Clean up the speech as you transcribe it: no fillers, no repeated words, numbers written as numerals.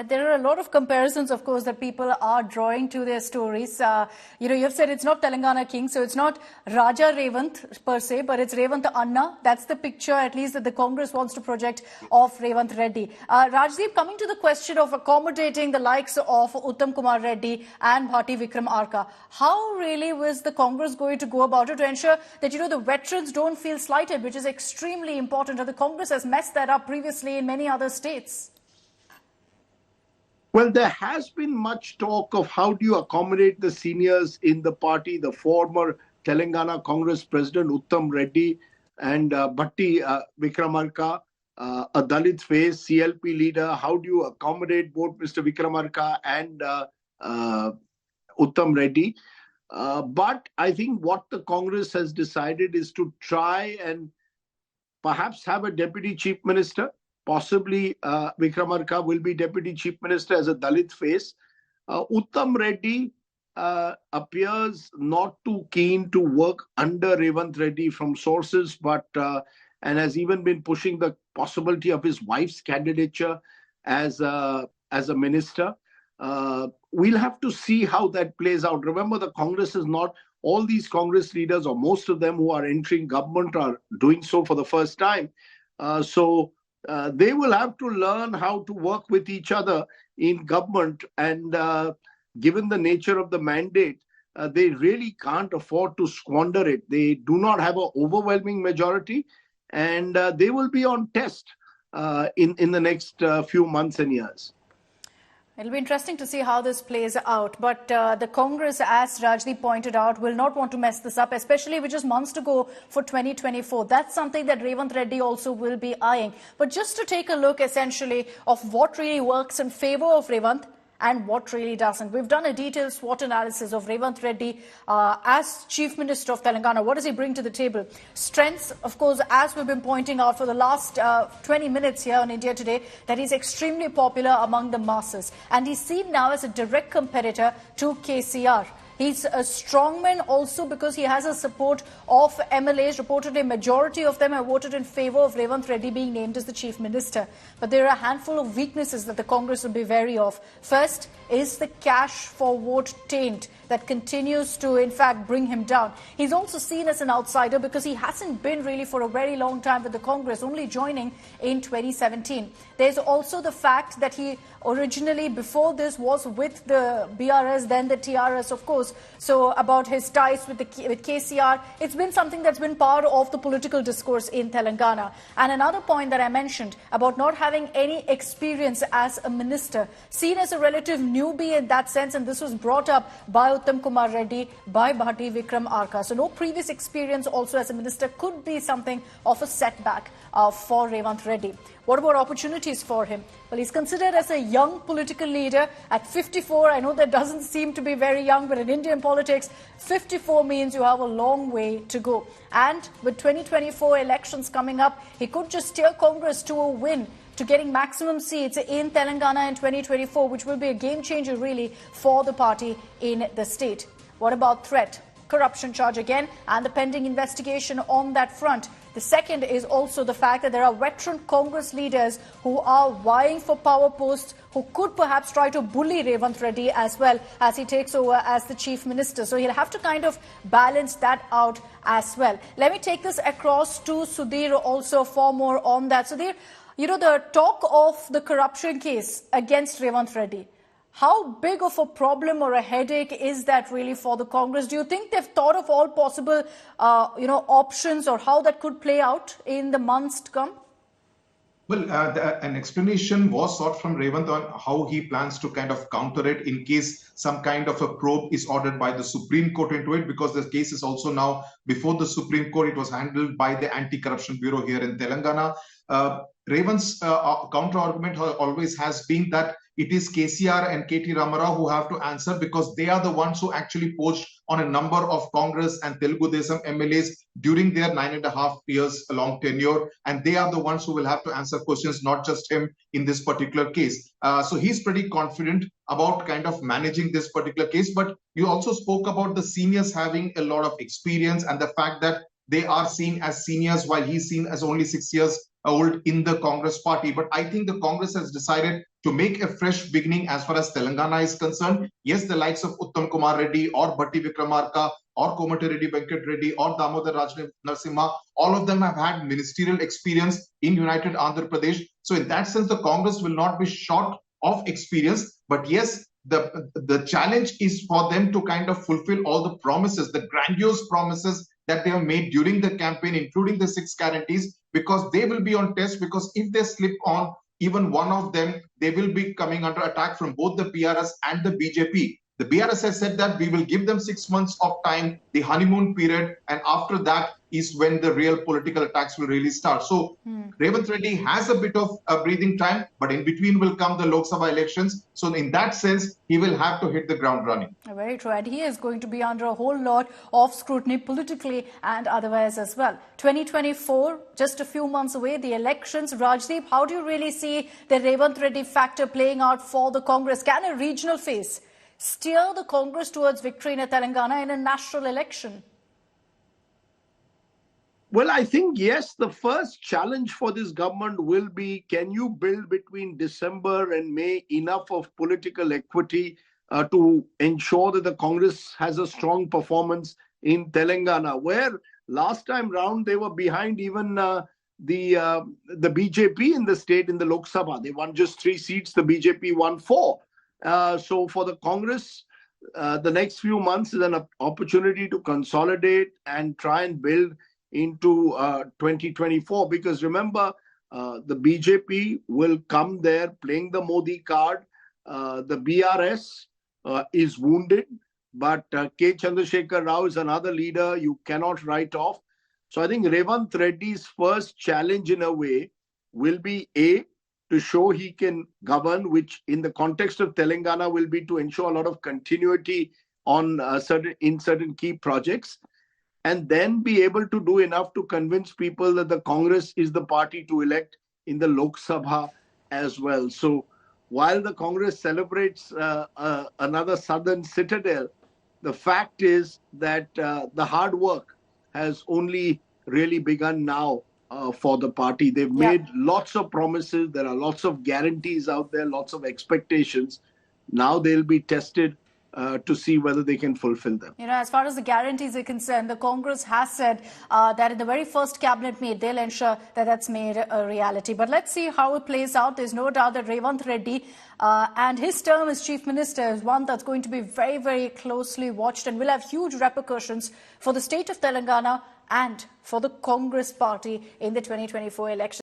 There are a lot of comparisons, of course, that people are drawing to their stories. You've said it's not Telangana King, so it's not Raja Revanth per se, but it's Revanth Anna. That's the picture, at least, that the Congress wants to project of Revanth Reddy. Rajdeep, coming to the question of accommodating the likes of Uttam Kumar Reddy and Bharti Vikram Arka, how really was the Congress going to go about it to ensure that, the veterans don't feel slighted, which is extremely important, and the Congress has messed that up previously in many other states? Well, there has been much talk of how do you accommodate the seniors in the party. The former Telangana Congress President Uttam Reddy and Bhatti Vikramarka, a Dalit face, CLP leader. How do you accommodate both Mr. Vikramarka and Uttam Reddy? But I think what the Congress has decided is to try and perhaps have a deputy chief minister. Possibly Vikramarka will be deputy chief minister as a Dalit face. Uttam Reddy appears not too keen to work under Revanth Reddy from sources, but and has even been pushing the possibility of his wife's candidature as a minister. We'll have to see how that plays out. Remember, the Congress is not all these Congress leaders, or most of them who are entering government, are doing so for the first time. They will have to learn how to work with each other in government, and given the nature of the mandate, they really can't afford to squander it. They do not have an overwhelming majority, and they will be on test in the next few months and years. It'll be interesting to see how this plays out. But the Congress, as Rajdeep pointed out, will not want to mess this up, especially with just months to go for 2024. That's something that Revanth Reddy also will be eyeing. But just to take a look, essentially, of what really works in favor of Revanth and what really doesn't. We've done a detailed SWOT analysis of Revanth Reddy as Chief Minister of Telangana. What does he bring to the table? Strengths, of course, as we've been pointing out for the last 20 minutes here on India Today, that he's extremely popular among the masses. And he's seen now as a direct competitor to KCR. He's a strongman also because he has a support of MLAs. Reportedly, a majority of them have voted in favour of Revanth Reddy being named as the Chief Minister. But there are a handful of weaknesses that the Congress will be wary of. First is the cash for vote taint that continues to, in fact, bring him down. He's also seen as an outsider because he hasn't been really for a very long time with the Congress, only joining in 2017. There's also the fact that he originally, before this, was with the BRS, then the TRS, of course. So about his ties with KCR, it's been something that's been part of the political discourse in Telangana. And another point that I mentioned about not having any experience as a minister, seen as a relative newbie in that sense, and this was brought up by Uttam Kumar Reddy, by Bharti Vikram Arka. So no previous experience also as a minister could be something of a setback for Revanth Reddy. What about opportunities for him? Well, he's considered as a young political leader at 54. I know that doesn't seem to be very young, but in Indian politics, 54 means you have a long way to go. And with 2024 elections coming up, he could just steer Congress to a win, to getting maximum seats in Telangana in 2024, which will be a game changer really for the party in the state. What about threat? Corruption charge again, and the pending investigation on that front. The second is also the fact that there are veteran Congress leaders who are vying for power posts, who could perhaps try to bully Revanth Reddy as well as he takes over as the Chief Minister. So he'll have to kind of balance that out as well. Let me take this across to Sudhir also for more on that. Sudhir, the talk of the corruption case against Revanth Reddy, how big of a problem or a headache is that really for the Congress? Do you think they've thought of all possible, options or how that could play out in the months to come? Well, an explanation was sought from Revanth on how he plans to kind of counter it in case some kind of a probe is ordered by the Supreme Court into it, because the case is also now before the Supreme Court. It was handled by the Anti-Corruption Bureau here in Telangana. Revanth's counter-argument always has been that it is KCR and KT Ramarao who have to answer, because they are the ones who actually poached on a number of Congress and Telugu Desam MLAs during their 9.5 years long tenure, and they are the ones who will have to answer questions, not just him in this particular case. So he's pretty confident about kind of managing this particular case. But you also spoke about the seniors having a lot of experience and the fact that they are seen as seniors while he's seen as only 6 years old in the Congress party. But I think the Congress has decided to make a fresh beginning as far as Telangana is concerned. Yes, the likes of Uttam Kumar Reddy or Batti Vikramarka or Komati Reddy Venkat Reddy or Damodar Raj Narasimha, all of them have had ministerial experience in United Andhra Pradesh. So in that sense, the Congress will not be short of experience. But yes, the challenge is for them to kind of fulfill all the promises, the grandiose promises that they have made during the campaign, including the 6 guarantees, because they will be on test. Because if they slip on even one of them, they will be coming under attack from both the BRS and the BJP. The BRS has said that we will give them 6 months of time, the honeymoon period, and after that is when the real political attacks will really start. So Revanth Reddy has a bit of a breathing time, but in between will come the Lok Sabha elections. So in that sense, he will have to hit the ground running. Very true. And he is going to be under a whole lot of scrutiny politically and otherwise as well. 2024, just a few months away, the elections. Rajdeep, how do you really see the Revanth Reddy factor playing out for the Congress? Can a regional face steer the Congress towards victory in Telangana in a national election? Well, I think, yes, the first challenge for this government will be, can you build between December and May enough of political equity to ensure that the Congress has a strong performance in Telangana, where last time round they were behind even the BJP in the state in the Lok Sabha. They won just 3 seats, the BJP won 4. So for the Congress, the next few months is an opportunity to consolidate and try and build into 2024. Because remember, the BJP will come there playing the Modi card. The BRS is wounded, but K. Chandrasekhar Rao is another leader you cannot write off. So I think Revanth Reddy's first challenge in a way will be to show he can govern, which in the context of Telangana will be to ensure a lot of continuity on certain key projects, and then be able to do enough to convince people that the Congress is the party to elect in the Lok Sabha as well. So while the Congress celebrates another southern citadel, the fact is that the hard work has only really begun now for the party. They've made lots of promises. There are lots of guarantees out there, lots of expectations. Now they'll be tested to see whether they can fulfill them. You know, as far as the guarantees are concerned, the Congress has said that in the very first cabinet meet, they'll ensure that that's made a reality. But let's see how it plays out. There's no doubt that Revanth Reddy and his term as Chief Minister is one that's going to be very, very closely watched and will have huge repercussions for the state of Telangana and for the Congress party in the 2024 election.